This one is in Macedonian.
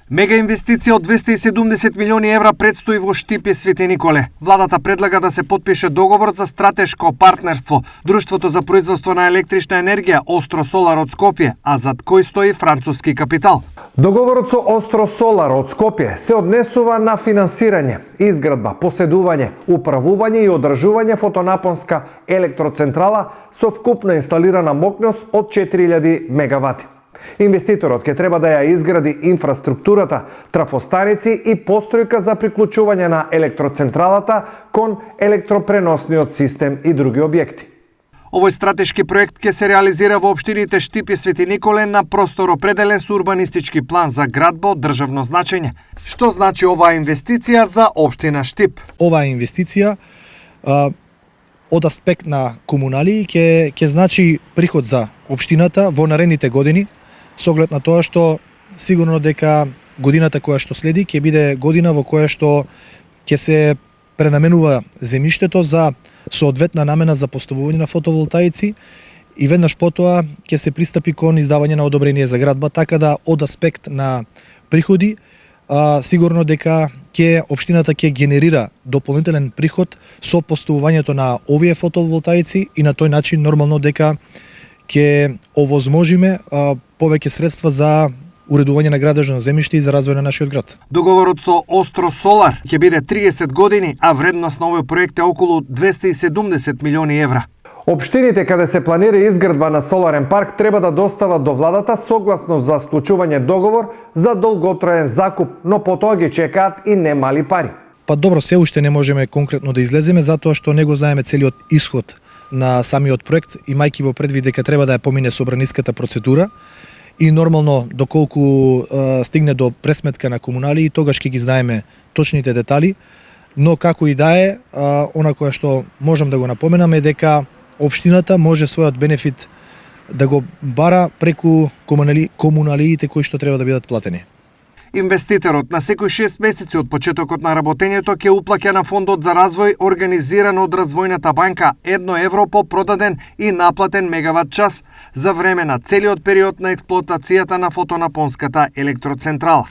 Мега инвестиција од 270 милиони евра предстои во Штип и Свети Николе. Владата предлага да се потпише договор за стратешко партнерство. Друштвото за производство на електрична енергија Остро Солар од Скопје, а зад кој стои француски капитал. Договорот со Остро Солар од Скопје се однесува на финансирање, изградба, поседување, управување и одржување фотонапонска електроцентрала со вкупна инсталирана мокност од 4000 мегавати. Инвеститорот ќе треба да ја изгради инфраструктурата, трафостаници и постројка за приклучување на електроцентралата кон електропреносниот систем и други објекти. Овој стратешки проект ќе се реализира во општините Штип и Свети Николе на простор определен со урбанистички план за градба од државно значење. Што значи оваа инвестиција за општина Штип? Оваа инвестиција од аспект на комуналии ќе значи приход за општината во наредните години, со оглед на тоа што сигурно дека годината која што следи ќе биде година во која што ќе се пренаменува земјиштето за соодветна намена за поставување на фотоволтаици и веднаш потоа ќе се пристапи кон издавање на одобрение за градба, така да од аспект на приходи сигурно дека општината ќе генерира дополнителен приход со поставувањето на овие фотоволтаици и на тој начин нормално дека ќе овозможиме повеќе средства за уредување на градежно земјиште и за развој на нашиот град. Договорот со Остро Солар ќе биде 30 години, а вредност на овој проект е околу 270 милиони евра. Општините каде се планира изградба на соларен парк треба да достават до владата согласно за склучување договор за долготраен закуп, но потоа ги чекаат и немали пари. Па добро, се уште не можеме конкретно да излеземе затоа што не го знаеме целиот исход на самиот проект, имајќи во предвид дека треба да ја помине собраниската процедура и нормално доколку стигне до пресметка на комунали, тогаш ќе ги знаеме точните детали, но како и да е, она кое што можам да го напоменам е дека општината може својот бенефит да го бара преку комуналиите кои што треба да бидат платени. Инвеститорот на секој 6 месеци од почетокот на работењето ќе уплаќа на фондот за развој организиран од Развојната банка 1 евро по продаден и наплатен мегават час за време на целиот период на експлоатацијата на фотонапонската електроцентрала.